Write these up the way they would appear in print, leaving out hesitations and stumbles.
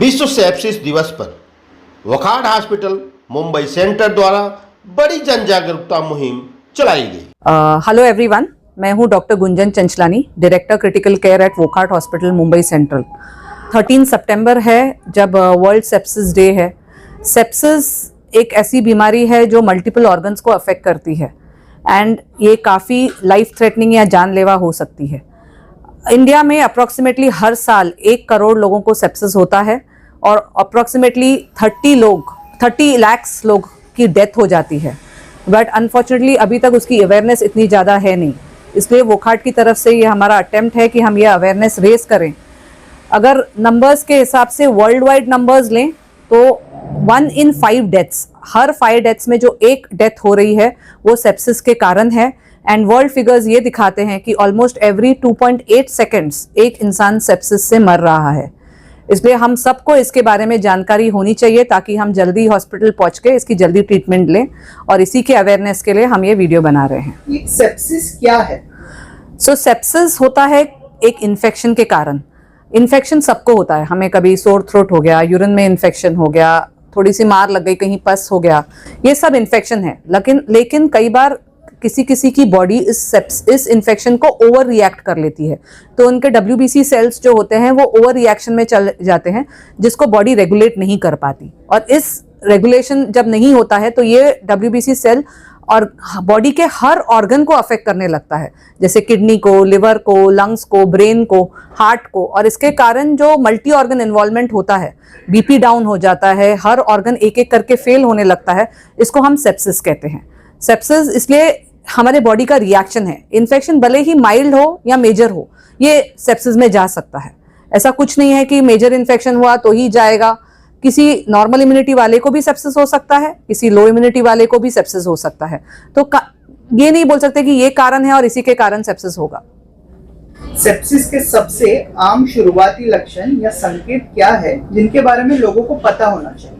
विश्व सेप्सिस दिवस पर वखाड़ हॉस्पिटल मुंबई सेंटर द्वारा बड़ी जन जागरूकता मुहिम चलाई गई। हेलो एवरीवन, मैं हूं doctor Gunjan Chanchlani, director critical care at Wockhardt hospital Mumbai Central. 13 सितंबर है जब वर्ल्ड सेप्सिस डे है। सेप्सिस एक ऐसी बीमारी है जो मल्टीपल ऑर्गन्स को अफेक्ट करती है एंड ये काफ़ी लाइफ थ्रेटनिंग या जानलेवा हो सकती है। इंडिया में अप्रॉक्सीमेटली हर साल 1 करोड़ लोगों को सेप्सिस होता है और अप्रॉक्सीमेटली 30 लाख लोग की डेथ हो जाती है। बट अनफॉर्चुनेटली अभी तक उसकी अवेयरनेस इतनी ज़्यादा है नहीं, इसलिए वोखाट की तरफ से ये हमारा अटेम्प्ट है कि हम ये अवेयरनेस रेस करें। अगर नंबर्स के हिसाब से वर्ल्ड वाइड नंबर्स लें तो 1 in 5 डेथ्स, हर 5 डेथ्स में जो 1 डेथ हो रही है वो सेप्सिस के कारण है। एंड वर्ल्ड फिगर्स ये दिखाते हैं कि ऑलमोस्ट एवरी 2.8 सेकेंड्स एक इंसान सेप्सिस से मर रहा है। इसलिए हम सबको इसके बारे में जानकारी होनी चाहिए ताकि हम जल्दी हॉस्पिटल पहुंच के इसकी जल्दी ट्रीटमेंट लें, और इसी के अवेयरनेस के लिए हम ये वीडियो बना रहे हैं। सेप्सिस क्या है? सेप्सिस होता है एक इन्फेक्शन के कारण। इन्फेक्शन सबको होता है, हमें कभी सोर थ्रोट हो गया, यूरिन में इन्फेक्शन हो गया, थोड़ी सी मार लग गई, कहीं पस हो गया, ये सब इन्फेक्शन है। लेकिन कई बार किसी की बॉडी इस इन्फेक्शन को ओवर रिएक्ट कर लेती है, तो उनके WBC सेल्स जो होते हैं वो ओवर रिएक्शन में चल जाते हैं, जिसको बॉडी रेगुलेट नहीं कर पाती। और इस रेगुलेशन जब नहीं होता है तो ये WBC सेल और बॉडी के हर ऑर्गन को अफेक्ट करने लगता है, जैसे किडनी को, लिवर को, लंग्स को, ब्रेन को, हार्ट को। और इसके कारण जो मल्टी ऑर्गन इन्वॉल्वमेंट होता है, BP डाउन हो जाता है, हर ऑर्गन एक एक करके फेल होने लगता है, इसको हम सेप्सिस कहते हैं। सेप्सिस इसलिए हमारे बॉडी का रिएक्शन है। इन्फेक्शन भले ही माइल्ड हो या मेजर हो, ये सेप्सिस में जा सकता है। ऐसा कुछ नहीं है कि मेजर इन्फेक्शन हुआ तो ही जाएगा। किसी नॉर्मल इम्यूनिटी वाले को भी सेप्सिस हो सकता है, किसी लो इम्यूनिटी वाले को भी सेप्सिस हो सकता है। तो ये नहीं बोल सकते कि ये कारण है और इसी के कारण सेप्सिस होगा। सेप्सिस के सबसे आम शुरुआती लक्षण या संकेत क्या है जिनके बारे में लोगों को पता होना चाहिए?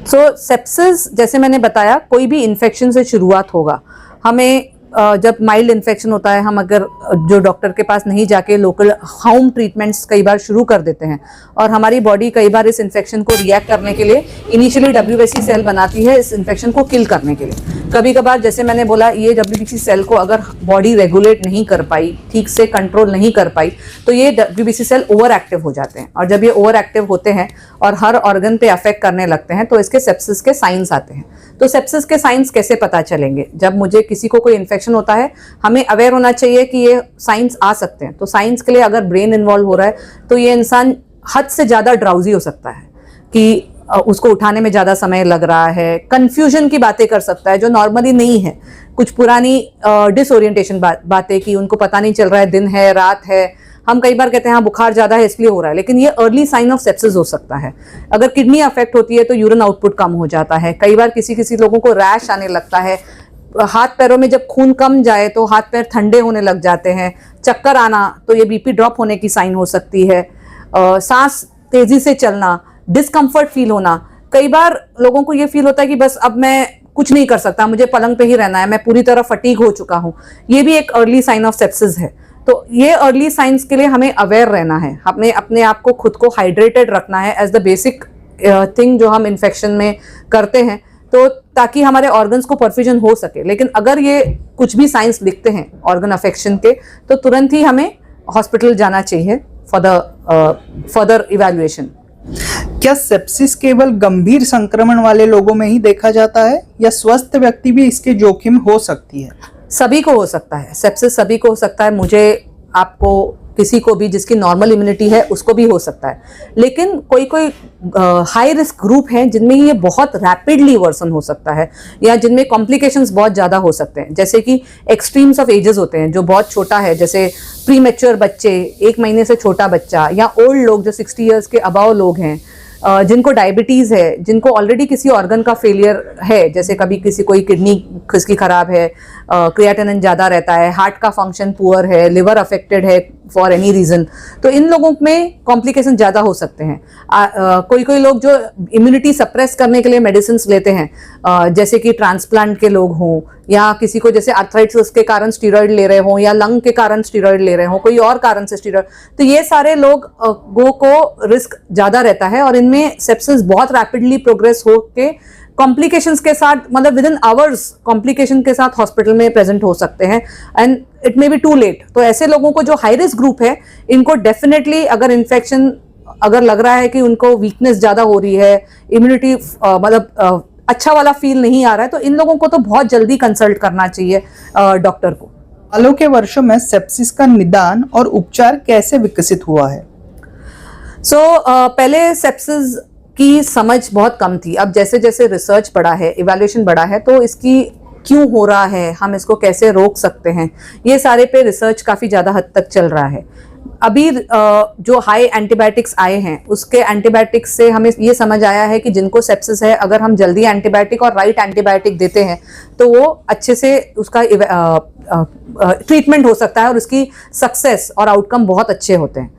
सेप्सिस जैसे मैंने बताया, कोई भी इन्फेक्शन से शुरुआत होगा। हमें जब माइल्ड इन्फेक्शन होता है, हम अगर जो डॉक्टर के पास नहीं जाके लोकल होम ट्रीटमेंट्स कई बार शुरू कर देते हैं, और हमारी बॉडी कई बार इस इन्फेक्शन को रिएक्ट करने के लिए इनिशियली WBC सेल बनाती है इस इन्फेक्शन को किल करने के लिए। कभी कभार जैसे मैंने बोला, ये WBC सेल को अगर बॉडी रेगुलेट नहीं कर पाई, ठीक से कंट्रोल नहीं कर पाई, तो ये WBC सेल ओवर एक्टिव हो जाते हैं। और जब ये ओवर एक्टिव होते हैं और हर ऑर्गन पे अफेक्ट करने लगते हैं तो इसके सेप्सिस के साइंस आते हैं। तो सेप्सिस के साइंस कैसे पता चलेंगे? जब मुझे किसी को कोई इन्फेक्शन होता है, हमें अवेयर होना चाहिए कि ये साइंस आ सकते हैं। तो साइंस के लिए अगर ब्रेन इन्वॉल्व हो रहा है तो ये इंसान हद से ज़्यादा ड्राउजी हो सकता है कि उसको उठाने में ज़्यादा समय लग रहा है, कन्फ्यूजन की बातें कर सकता है जो नॉर्मली नहीं है, कुछ पुरानी डिसओरिएंटेशन बातें कि उनको पता नहीं चल रहा है दिन है रात है। हम कई बार कहते हैं हाँ बुखार ज़्यादा है इसलिए हो रहा है, लेकिन ये अर्ली साइन ऑफ सेप्सिस हो सकता है। अगर किडनी अफेक्ट होती है तो यूरिन आउटपुट कम हो जाता है। कई बार किसी लोगों को रैश आने लगता है, हाथ पैरों में जब खून कम जाए तो हाथ पैर ठंडे होने लग जाते हैं, चक्कर आना तो ये BP ड्रॉप होने की साइन हो सकती है, सांस तेजी से चलना, डिस्कम्फर्ट फील होना। कई बार लोगों को ये फील होता है कि बस अब मैं कुछ नहीं कर सकता, मुझे पलंग पे ही रहना है, मैं पूरी तरह फटीग हो चुका हूँ। ये भी एक अर्ली साइन ऑफ सेप्सिस है। तो ये अर्ली साइंस के लिए हमें अवेयर रहना है, हमें अपने आप को खुद को हाइड्रेटेड रखना है एज द बेसिक थिंग जो हम इन्फेक्शन में करते हैं, तो ताकि हमारे ऑर्गन्स को परफ्यूजन हो सके। लेकिन अगर ये कुछ भी साइंस दिखते हैं ऑर्गन अफेक्शन के, तो तुरंत ही हमें हॉस्पिटल जाना चाहिए फॉर द फर्दर इवैल्यूएशन। क्या सेप्सिस केवल गंभीर संक्रमण वाले लोगों में ही देखा जाता है या स्वस्थ व्यक्ति भी इसके जोखिम हो सकती है? सभी को हो सकता है, सेप्सिस सभी को हो सकता है। मुझे, आपको, किसी को भी जिसकी नॉर्मल इम्यूनिटी है उसको भी हो सकता है। लेकिन कोई हाई रिस्क ग्रुप हैं जिनमें ये बहुत रैपिडली वर्सन हो सकता है या जिनमें कॉम्प्लिकेशंस बहुत ज़्यादा हो सकते हैं, जैसे कि एक्सट्रीम्स ऑफ एजेस होते हैं जो बहुत छोटा है, जैसे प्री मैच्योर बच्चे, 1 महीने से छोटा बच्चा, या ओल्ड लोग जो 60 ईयर्स के अबाव लोग हैं, जिनको डायबिटीज़ है, जिनको ऑलरेडी किसी ऑर्गन का फेलियर है, जैसे कभी किसी कोई किडनी किसकी ख़राब है, क्रिएटिनिन ज़्यादा रहता है, हार्ट का फंक्शन पुअर है, लिवर अफेक्टेड है फॉर एनी रीज़न, तो इन लोगों में कॉम्प्लिकेशन ज़्यादा हो सकते हैं। कोई कोई लोग जो इम्यूनिटी सप्रेस करने के लिए मेडिसिन लेते हैं, जैसे कि ट्रांसप्लांट के लोग हों, या किसी को जैसे आर्थराइटिस के कारण स्टीरॉयड ले रहे हों, या लंग के कारण स्टीरॉयड ले रहे हों, कोई और कारण से स्टीरॉयड, तो ये सारे लोग को रिस्क ज़्यादा रहता है और इनमें सेप्सिस बहुत रैपिडली प्रोग्रेस हो के कॉम्प्लिकेशंस के साथ, मतलब विद इन आवर्स कॉम्प्लिकेशन के साथ हॉस्पिटल में प्रेजेंट हो सकते हैं, and it may be too late. तो ऐसे लोगों को जो हाई रिस्क ग्रुप है, इनको डेफिनेटली अगर इन्फेक्शन अगर लग रहा है कि उनको वीकनेस ज़्यादा हो रही है, इम्यूनिटी मतलब अच्छा वाला फील नहीं आ रहा है, तो इन लोगों को तो बहुत जल्दी कंसल्ट करना चाहिए डॉक्टर को। हालों के वर्षों में सेप्सिस का निदान और उपचार कैसे विकसित हुआ है? पहले सेप्सिस की समझ बहुत कम थी। अब जैसे जैसे रिसर्च बढ़ा है, इवैल्यूएशन बढ़ा है, तो इसकी क्यों हो रहा है, हम इसको कैसे रोक सकते हैं, ये सारे पे रिसर्च काफ़ी ज़्यादा हद तक चल रहा है। अभी जो हाई एंटीबायोटिक्स आए हैं, उसके एंटीबायोटिक्स से हमें ये समझ आया है कि जिनको सेप्सिस है, अगर हम जल्दी एंटीबायोटिक और राइट एंटीबायोटिक देते हैं तो वो अच्छे से उसका ट्रीटमेंट हो सकता है और उसकी सक्सेस और आउटकम बहुत अच्छे होते हैं।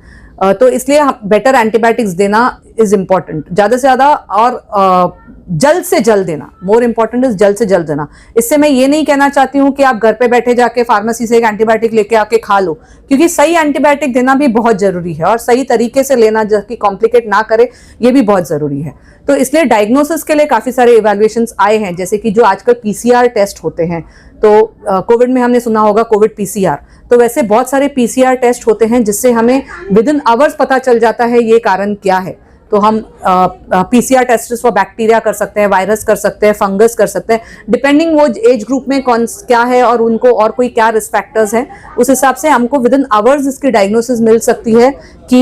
तो इसलिए बेटर एंटीबायोटिक्स देना इज इम्पॉर्टेंट, ज़्यादा से ज़्यादा, और जल्द से जल्द देना। मोर इम्पॉर्टेंट इज जल्द से जल्द देना। इससे मैं ये नहीं कहना चाहती हूँ कि आप घर पे बैठे जाके फार्मेसी से एक एंटीबायोटिक लेके आके खा लो, क्योंकि सही एंटीबायोटिक देना भी बहुत ज़रूरी है और सही तरीके से लेना, जो कि कॉम्प्लिकेट ना करे, ये भी बहुत ज़रूरी है। तो इसलिए डायग्नोसिस के लिए काफ़ी सारे इवैल्यूएशंस आए हैं, जैसे कि जो आजकल PCR टेस्ट होते हैं, तो कोविड में हमने सुना होगा कोविड PCR, तो वैसे बहुत सारे PCR टेस्ट होते हैं जिससे हमें विद इन आवर्स पता चल जाता है ये कारण क्या है। तो हम PCR टेस्ट फॉर बैक्टीरिया कर सकते हैं, वायरस कर सकते हैं, फंगस कर सकते हैं, डिपेंडिंग वो एज ग्रुप में कौन क्या है और उनको और कोई क्या रिस्क फैक्टर्स हैं, उस हिसाब से हमको विद इन आवर्स इसकी डायग्नोसिस मिल सकती है कि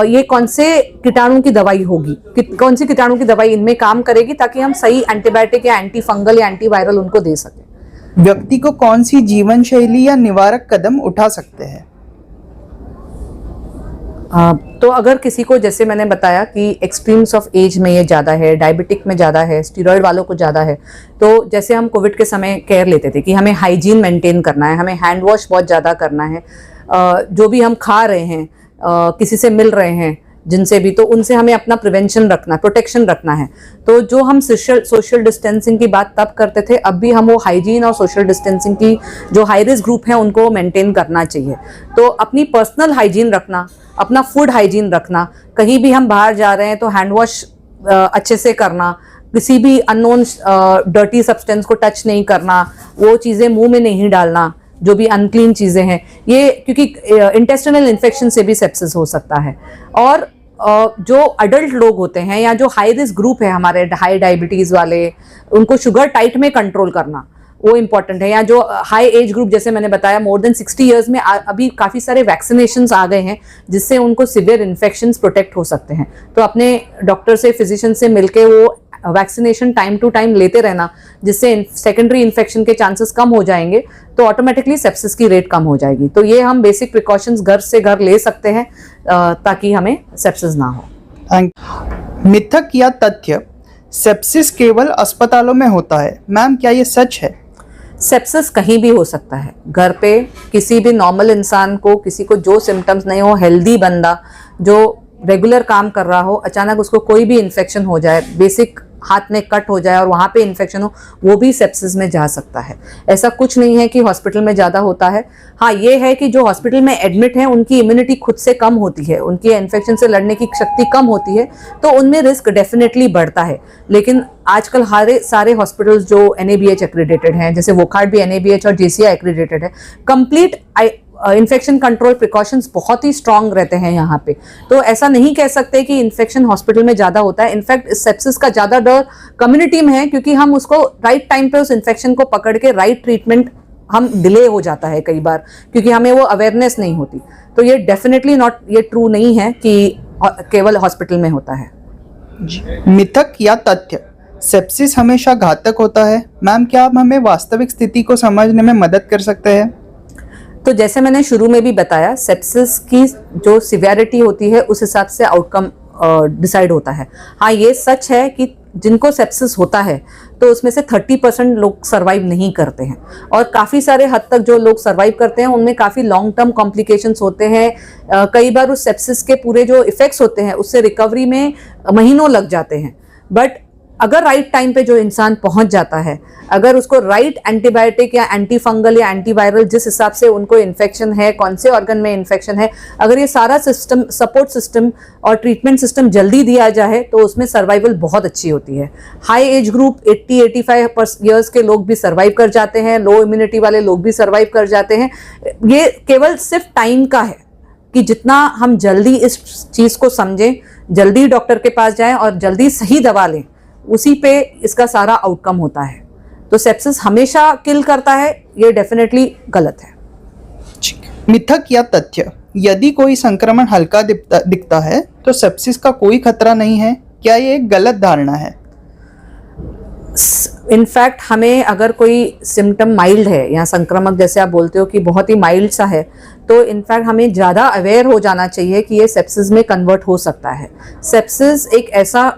ये कौन से कीटाणु की दवाई होगी, कौन सी कीटाणु की दवाई इनमें काम करेगी, ताकि हम सही एंटीबायोटिक या एंटी फंगल या एंटीवायरल उनको दे सकें। व्यक्ति को कौन सी जीवन शैली या निवारक कदम उठा सकते हैं? तो अगर किसी को, जैसे मैंने बताया कि एक्सट्रीम्स ऑफ एज में ये ज़्यादा है, डायबिटिक में ज़्यादा है, स्टीरॉयड वालों को ज़्यादा है, तो जैसे हम कोविड के समय केयर लेते थे कि हमें हाइजीन मेंटेन करना है, हमें हैंड वॉश बहुत ज़्यादा करना है, जो भी हम खा रहे हैं, किसी से मिल रहे हैं जिनसे भी, तो उनसे हमें अपना प्रिवेंशन रखना, प्रोटेक्शन रखना है। तो जो हम सोशल डिस्टेंसिंग की बात तब करते थे, अब भी हम वो हाइजीन और सोशल डिस्टेंसिंग की जो हाई रिस्क ग्रुप है उनको मेंटेन करना चाहिए। तो अपनी पर्सनल हाइजीन रखना, अपना फूड हाइजीन रखना, कहीं भी हम बाहर जा रहे हैं तो हैंड वॉश अच्छे से करना, किसी भी अननोन डर्टी सब्सटेंस को टच नहीं करना, वो चीज़ें मुंह में नहीं डालना जो भी अनक्लीन चीज़ें हैं, ये क्योंकि इंटेस्टिनल इन्फेक्शन से भी सेप्सिस हो सकता है। और जो अडल्ट लोग होते हैं या जो हाई रिस्क ग्रुप है हमारे, हाई डायबिटीज़ वाले, उनको शुगर टाइट में कंट्रोल करना वो इम्पॉर्टेंट है। या जो हाई एज ग्रुप, जैसे मैंने बताया मोर देन 60 ईयर्स में अभी काफ़ी सारे वैक्सीनेशंस आ गए हैं जिससे उनको सीवियर इन्फेक्शंस प्रोटेक्ट हो सकते हैं। तो अपने डॉक्टर से, फिजिशियन से मिलके वो वैक्सीनेशन टाइम टू टाइम लेते रहना, जिससे सेकेंडरी इन्फेक्शन के चांसेस कम हो जाएंगे, तो ऑटोमेटिकली सेप्सिस की रेट कम हो जाएगी। तो ये हम बेसिक प्रिकॉशंस घर से घर ले सकते हैं ताकि हमें सेप्सिस ना हो। मिथक या तथ्य, सेप्सिस केवल अस्पतालों में होता है, मैम क्या ये सच है? सेप्सिस कहीं भी हो सकता है, घर पे किसी भी नॉर्मल इंसान को, किसी को जो सिम्टम्स नहीं हो, हेल्दी बंदा जो रेगुलर काम कर रहा हो, अचानक उसको कोई भी इन्फेक्शन हो जाए, बेसिक हाथ में कट हो जाए और वहाँ पे इन्फेक्शन हो, वो भी सेप्सिस में जा सकता है। ऐसा कुछ नहीं है कि हॉस्पिटल में ज़्यादा होता है। हाँ, ये है कि जो हॉस्पिटल में एडमिट हैं उनकी इम्यूनिटी खुद से कम होती है, उनकी इन्फेक्शन से लड़ने की शक्ति कम होती है, तो उनमें रिस्क डेफिनेटली बढ़ता है। लेकिन आजकल सारे हॉस्पिटल्स जो NABH एक्रेडिटेड हैं, जैसे वोखार्ड भी NABH और JCI एक्रेडिटेड है, कंप्लीट इन्फेक्शन कंट्रोल प्रिकॉशंस बहुत ही स्ट्रांग रहते हैं यहाँ पे। तो ऐसा नहीं कह सकते कि इन्फेक्शन हॉस्पिटल में ज़्यादा होता है। इनफैक्ट सेप्सिस का ज़्यादा डर कम्युनिटी में है, क्योंकि हम उसको राइट टाइम पे उस इन्फेक्शन को पकड़ के राइट ट्रीटमेंट हम डिले हो जाता है कई बार, क्योंकि हमें वो अवेयरनेस नहीं होती। तो ये डेफिनेटली नॉट, ये ट्रू नहीं है कि केवल हॉस्पिटल में होता है। मिथक या तथ्य, सेप्सिस हमेशा घातक होता है, मैम क्या आप हमें वास्तविक स्थिति को समझने में मदद कर सकते हैं? तो जैसे मैंने शुरू में भी बताया, सेप्सिस की जो सिवियरिटी होती है उस हिसाब से आउटकम डिसाइड होता है। हाँ, ये सच है कि जिनको सेप्सिस होता है तो उसमें से 30% लोग सर्वाइव नहीं करते हैं, और काफ़ी सारे हद तक जो लोग सर्वाइव करते हैं उनमें काफ़ी लॉन्ग टर्म कॉम्प्लिकेशंस होते हैं। कई बार उस सेप्सिस के पूरे जो इफ़ेक्ट्स होते हैं उससे रिकवरी में महीनों लग जाते हैं। बट अगर राइट टाइम पे जो इंसान पहुंच जाता है, अगर उसको राइट एंटीबायोटिक या एंटी फंगल या एंटीवायरल, जिस हिसाब से उनको इन्फेक्शन है, कौन से ऑर्गन में इन्फेक्शन है, अगर ये सारा सिस्टम, सपोर्ट सिस्टम और ट्रीटमेंट सिस्टम जल्दी दिया जाए तो उसमें सर्वाइवल बहुत अच्छी होती है। हाई एज ग्रुप 80-85 ईयर्स के लोग भी सर्वाइव कर जाते हैं, लो इम्यूनिटी वाले लोग भी सर्वाइव कर जाते हैं। ये केवल सिर्फ टाइम का है कि जितना हम जल्दी इस चीज़ को समझें, जल्दी डॉक्टर के पास जाएं और जल्दी सही दवा लें, उसी पे इसका सारा आउटकम होता है। तो सेप्सिस हमेशा किल करता है, ये डेफिनेटली गलत है। मिथक या तथ्य, यदि कोई संक्रमण हल्का दिखता है तो सेप्सिस का कोई खतरा नहीं है, क्या ये एक गलत धारणा है? इनफैक्ट हमें अगर कोई सिम्टम माइल्ड है या संक्रामक जैसे आप बोलते हो कि बहुत ही माइल्ड सा है, तो इनफैक्ट हमें ज़्यादा अवेयर हो जाना चाहिए कि ये सेप्सिस में कन्वर्ट हो सकता है। सेप्सिस एक ऐसा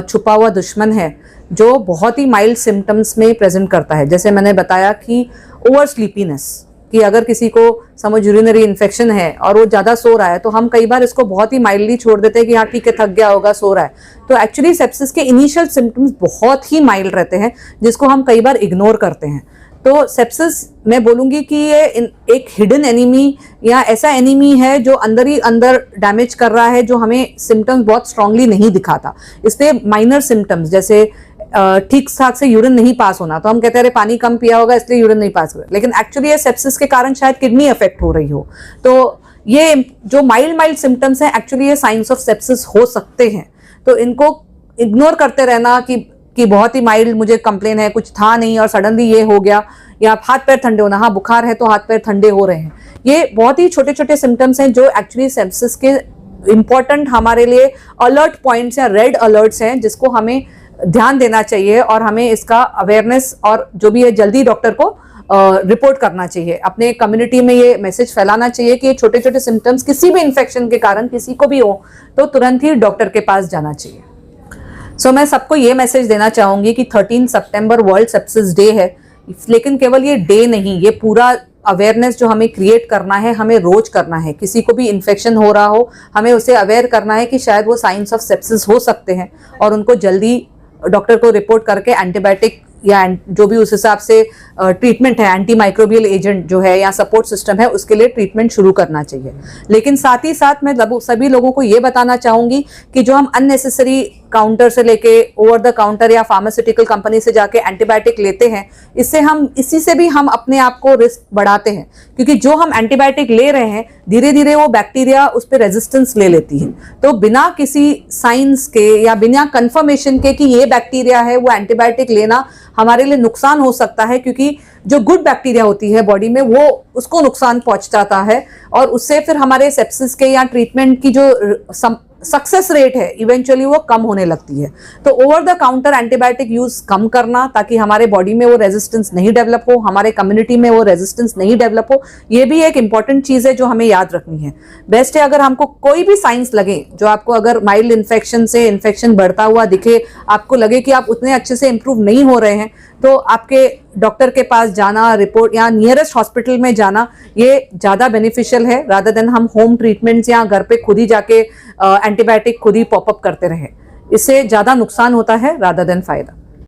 छुपा हुआ दुश्मन है जो बहुत ही माइल्ड सिम्टम्स में प्रेजेंट करता है। जैसे मैंने बताया कि ओवर स्लीपीनेस, कि अगर किसी को समझ यूरिनरी इन्फेक्शन है और वो ज़्यादा सो रहा है तो हम कई बार इसको बहुत ही माइल्डली छोड़ देते हैं कि हाँ ठीक है, थक गया होगा, सो रहा है। तो एक्चुअली सेप्सिस के इनिशियल सिम्टम्स बहुत ही माइल्ड रहते हैं जिसको हम कई बार इग्नोर करते हैं। तो सेप्सिस मैं बोलूँगी कि ये एक हिडन एनीमी या ऐसा एनीमी है जो अंदर ही अंदर डैमेज कर रहा है, जो हमें सिम्टम्स बहुत स्ट्रांगली नहीं दिखाता। इसलिए माइनर सिम्टम्स जैसे ठीक ठाक से यूरिन नहीं पास होना, तो हम कहते हैं अरे पानी कम पिया होगा इसलिए यूरिन नहीं पास हुआ, लेकिन एक्चुअली ये सेप्सिस के कारण शायद किडनी अफेक्ट हो रही हो। तो ये जो माइल्ड सिम्टम्स हैं एक्चुअली ये साइंस ऑफ सेप्सिस हो सकते हैं। तो इनको इग्नोर करते रहना कि बहुत ही माइल्ड मुझे कंप्लेन है, कुछ था नहीं और सडनली ये हो गया, या हाथ पैर ठंडे होना, हाँ बुखार है तो हाथ पैर ठंडे हो रहे हैं, ये बहुत ही छोटे छोटे सिम्टम्स हैं जो एक्चुअली सेप्सिस के इम्पॉर्टेंट हमारे लिए अलर्ट पॉइंट्स या रेड अलर्ट्स हैं जिसको हमें ध्यान देना चाहिए और हमें इसका अवेयरनेस और जो भी है जल्दी डॉक्टर को रिपोर्ट करना चाहिए। अपने कम्युनिटी में ये मैसेज फैलाना चाहिए कि ये छोटे छोटे सिम्टम्स किसी भी इन्फेक्शन के कारण किसी को भी हो तो तुरंत ही डॉक्टर के पास जाना चाहिए। सो मैं सबको ये मैसेज देना चाहूँगी कि 13 सितंबर वर्ल्ड सेप्सिस डे है, लेकिन केवल ये डे नहीं, ये पूरा अवेयरनेस जो हमें क्रिएट करना है, हमें रोज करना है। किसी को भी इन्फेक्शन हो रहा हो, हमें उसे अवेयर करना है कि शायद वो साइंस ऑफ सेप्सिस हो सकते हैं और उनको जल्दी डॉक्टर को रिपोर्ट करके एंटीबायोटिक या जो भी उस हिसाब से ट्रीटमेंट है, एंटी माइक्रोबियल एजेंट जो है या सपोर्ट सिस्टम है, उसके लिए ट्रीटमेंट शुरू करना चाहिए। लेकिन साथ ही साथ मैं सभी लोगों को ये बताना चाहूँगी कि जो हम अननेसेसरी काउंटर से लेके ओवर द काउंटर या फार्मास्यूटिकल कंपनी से जाके एंटीबायोटिक लेते हैं, इसी से भी हम अपने आप को रिस्क बढ़ाते हैं, क्योंकि जो हम एंटीबायोटिक ले रहे हैं धीरे धीरे वो बैक्टीरिया उस पर रेजिस्टेंस ले लेती है। तो बिना किसी साइंस के या बिना कंफर्मेशन के कि ये बैक्टीरिया है, वो एंटीबायोटिक लेना हमारे लिए नुकसान हो सकता है, क्योंकि जो गुड बैक्टीरिया होती है बॉडी में वो उसको नुकसान पहुंच जाता है और उससे फिर हमारे सेप्सिस के या ट्रीटमेंट की जो सक्सेस रेट है इवेंचुअली वो कम होने लगती है। तो over the counter antibiotic use कम करना, ताकि हमारे बॉडी में वो रेजिस्टेंस नहीं डेवलप हो, हमारे कम्युनिटी में वो रेजिस्टेंस नहीं डेवलप हो, ये भी एक इंपॉर्टेंट चीज़ है जो हमें याद रखनी है। बेस्ट है अगर हमको कोई भी साइंस लगे, जो आपको अगर माइल्ड इन्फेक्शन से इन्फेक्शन बढ़ता हुआ दिखे, आपको लगे कि आप उतने अच्छे से इंप्रूव नहीं हो रहे हैं, तो आपके डॉक्टर के पास जाना, रिपोर्ट या नियरेस्ट हॉस्पिटल में जाना, ये ज़्यादा बेनिफिशियल है रादर देन हम होम ट्रीटमेंट्स या घर पे खुद ही जाके एंटीबायोटिक खुद ही पॉपअप करते रहे। इससे ज़्यादा नुकसान होता है रादर देन फायदा।